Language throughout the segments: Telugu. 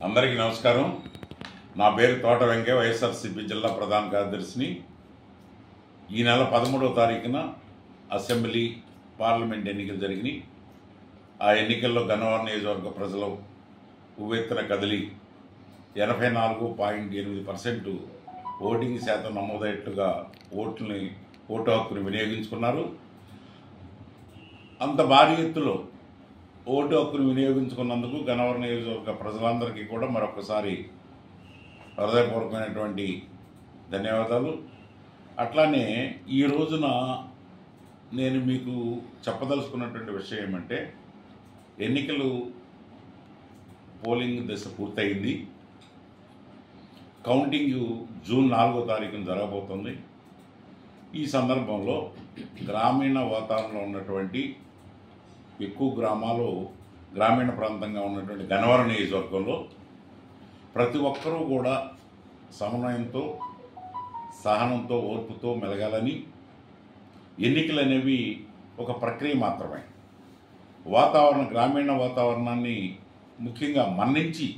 అందరికీ నమస్కారం. నా పేరు తోట వెంకయ్య, వైఎస్ఆర్సీపీ జిల్లా ప్రధాన కార్యదర్శిని. ఈ నెల 13వ తారీఖున అసెంబ్లీ పార్లమెంట్ ఎన్నికలు జరిగినాయి. ఆ ఎన్నికల్లో గన్నవరం నియోజకవర్గ ప్రజలు ఉవ్వెత్తున కదిలి 84.8% ఓటింగ్ శాతం నమోదయ్యేట్టుగా ఓటు హక్కును వినియోగించుకున్నారు. అంత భారీ ఎత్తులో ఓటు హక్కును వినియోగించుకున్నందుకు గన్నవరం నియోజకవర్గ ప్రజలందరికీ కూడా మరొకసారి హృదయపూర్వకమైనటువంటి ధన్యవాదాలు. అట్లానే ఈ రోజున నేను మీకు చెప్పదలుచుకున్నటువంటి విషయం ఏమంటే, ఎన్నికలు పోలింగ్ దశ పూర్తయింది. కౌంటింగ్ జూన్ 4వ తారీఖున జరగబోతుంది. ఈ సందర్భంలో గ్రామీణ వాతావరణంలో ఉన్నటువంటి ఎక్కువ గ్రామాలు గ్రామీణ ప్రాంతంగా ఉన్నటువంటి గన్నవరం నియోజకవర్గంలో ప్రతి ఒక్కరూ కూడా సమన్వయంతో, సహనంతో, ఓర్పుతో మెలగాలని, ఎన్నికలు అనేవి ఒక ప్రక్రియ మాత్రమే. గ్రామీణ వాతావరణాన్ని ముఖ్యంగా మన్నించి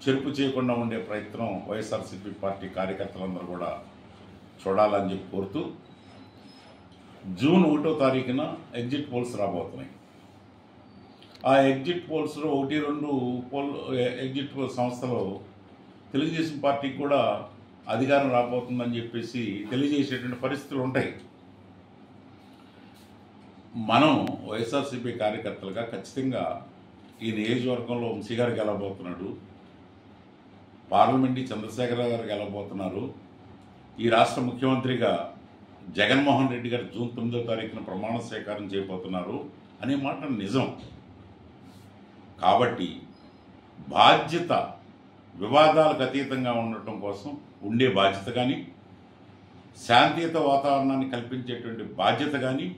చెరుపు చేయకుండా ఉండే ప్రయత్నం వైఎస్ఆర్సీపీ పార్టీ కార్యకర్తలందరూ కూడా చూడాలని చెప్పి కోరుతూ, జూన్ 1వ తారీఖున ఎగ్జిట్ పోల్స్ రాబోతున్నాయి. ఆ ఎగ్జిట్ పోల్స్లో 1-2 ఎగ్జిట్ పోల్ సంస్థలు తెలుగుదేశం పార్టీకి కూడా అధికారం రాబోతుందని చెప్పేసి తెలియజేసేటువంటి పరిస్థితులు ఉంటాయి. మనం వైఎస్ఆర్సీపీ కార్యకర్తలుగా ఖచ్చితంగా ఈ నియోజకవర్గంలో వంశీ గారు గెలవబోతున్నాడు, పార్లమెంట్ చంద్రశేఖరరావు గారు గెలవబోతున్నారు, ఈ రాష్ట్ర ముఖ్యమంత్రిగా జగన్మోహన్ రెడ్డి గారు జూన్ 9వ తారీఖున ప్రమాణ స్వీకారం చేయబోతున్నారు అనే మాట నిజం. కాబట్టి బాధ్యత, వివాదాలకు అతీతంగా ఉండటం కోసం ఉండే బాధ్యత కానీ, శాంతియుత వాతావరణాన్ని కల్పించేటువంటి బాధ్యత కానీ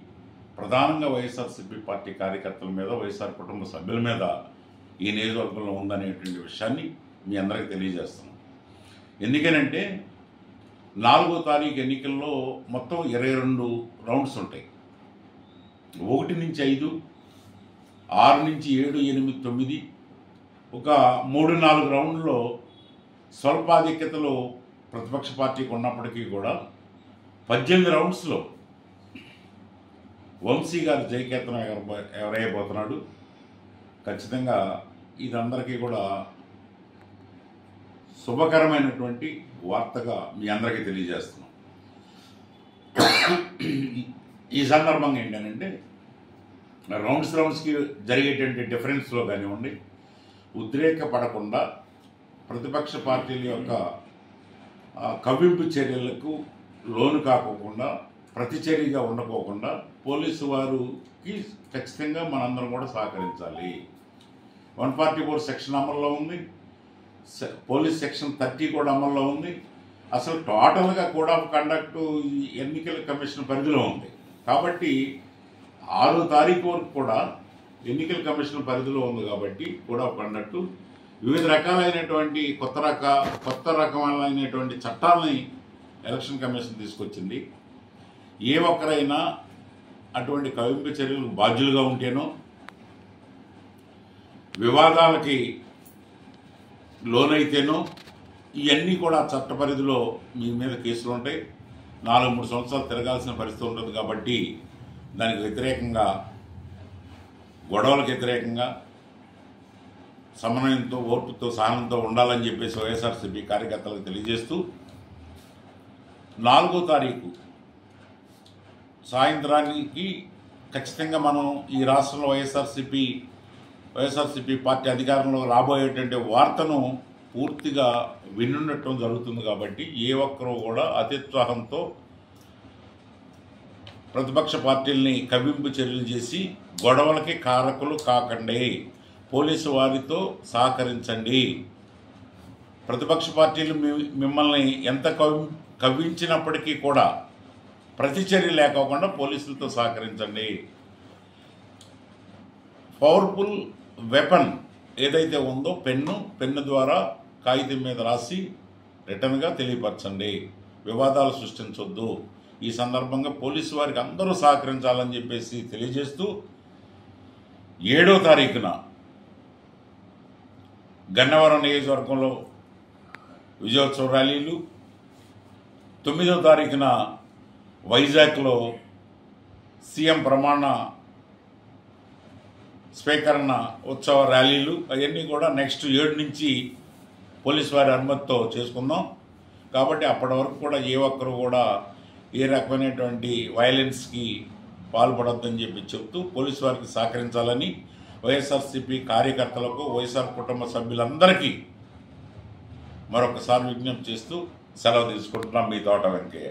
ప్రధానంగా వైఎస్ఆర్సీపీ పార్టీ కార్యకర్తల మీద, వైఎస్ఆర్ కుటుంబ సభ్యుల మీద ఈ నియోజకవర్గంలో ఉందనేటువంటి విషయాన్ని మీ అందరికీ తెలియజేస్తున్నాం. ఎందుకనంటే 4వ తారీఖు ఎన్నికల్లో మొత్తం 22 రౌండ్స్ ఉంటాయి. 1 నుంచి 5, 6 నుంచి 7, 8, 9, ఒక 3-4 రౌండ్లో స్వల్పాధిక్యతలో ప్రతిపక్ష పార్టీకి ఉన్నప్పటికీ కూడా 18 రౌండ్స్లో వంశీ గారు జయకేతనం ఎవరైపోతున్నాడు. ఖచ్చితంగా ఇదందరికీ కూడా శుభకరమైనటువంటి వార్తగా మీ అందరికీ తెలియజేస్తున్నాం. ఈ సందర్భంగా ఏంటంటే, రౌండ్స్కి జరిగేటువంటి డిఫరెన్స్లో కానివ్వండి, ఉద్రేకపడకుండా, ప్రతిపక్ష పార్టీల యొక్క కవ్వింపు చర్యలకు లోను కాకోకుండా, ప్రతిచర్యగా ఉండకోకుండా పోలీసు వారికి ఖచ్చితంగా మనందరం కూడా సహకరించాలి. 144 సెక్షన్ అమల్లో ఉంది, పోలీస్ సెక్షన్ 30 కూడా అమల్లో ఉంది. అసలు టోటల్గా కోడ్ ఆఫ్ కండక్ట్ ఎన్నికల కమిషన్ పరిధిలో ఉంది. కాబట్టి 6వ తారీఖు వరకు కూడా ఎన్నికల కమిషన్ పరిధిలో ఉంది. కాబట్టి కోడ్ ఆఫ్ కండక్ట్ వివిధ రకాలైనటువంటి కొత్త రకమైనటువంటి చట్టాలని ఎలక్షన్ కమిషన్ తీసుకొచ్చింది. ఏ ఒక్కరైనా అటువంటి కవింపు చర్యలకు బాధ్యులుగా ఉంటేనో, వివాదాలకి లోనైతేనో, ఇవన్నీ కూడా చట్ట పరిధిలో మీ మీద కేసులు ఉంటాయి. 4-3 సంవత్సరాలు తిరగాల్సిన పరిస్థితి ఉంటుంది. కాబట్టి దానికి వ్యతిరేకంగా, గొడవలకు వ్యతిరేకంగా సమన్వయంతో, ఓర్పుతో, సహనంతో ఉండాలని చెప్పేసి వైఎస్ఆర్సీపీ కార్యకర్తలకు తెలియజేస్తూ, 4వ తారీఖు సాయంత్రానికి ఖచ్చితంగా మనం ఈ రాష్ట్రంలో వైఎస్ఆర్సీపీ పార్టీ అధికారంలో రాబోయేటువంటి వార్తను పూర్తిగా వినుండటం జరుగుతుంది. కాబట్టి ఏ ఒక్కరూ కూడా అత్యుత్సాహంతో ప్రతిపక్ష పార్టీల్ని కవ్వింపు చర్యలు చేసి గొడవలకి కారకులు కాకండి, పోలీసు వారితో సహకరించండి. ప్రతిపక్ష పార్టీలు మిమ్మల్ని ఎంత కవ్వించినప్పటికీ కూడా ప్రతిచర్య లేకోకుండా పోలీసులతో సహకరించండి. పవర్ఫుల్ వెపన్ ఏదైతే ఉందో, పెన్ను ద్వారా కాగితం మీద రాసి రిటర్న్గా తెలియపరచండి. వివాదాలు సృష్టించొద్దు. ఈ సందర్భంగా పోలీసు వారికి అందరూ సహకరించాలని చెప్పేసి తెలియజేస్తూ, 7వ తారీఖున గన్నవరం నియోజకవర్గంలో విజయోత్సవ ర్యాలీలు, 9వ తారీఖున వైజాగ్లో సీఎం ప్రమాణ స్వీకరణ ఉత్సవ ర్యాలీలు, అవన్నీ కూడా నెక్స్ట్ 7 నుంచి పోలీసు వారి అనుమతితో చేసుకుందాం. కాబట్టి అప్పటి వరకు కూడా ఏ ఒక్కరు కూడా ఏ రకమైనటువంటి వైలెన్స్కి పాల్పడొద్దని చెప్తూ పోలీసు వారికి సహకరించాలని వైఎస్ఆర్సీపీ కార్యకర్తలకు, వైఎస్ఆర్ కుటుంబ సభ్యులందరికీ మరొకసారి విజ్ఞప్తి చేస్తూ సెలవు తీసుకుంటున్నాం. మీ తోట వెంకయ్య.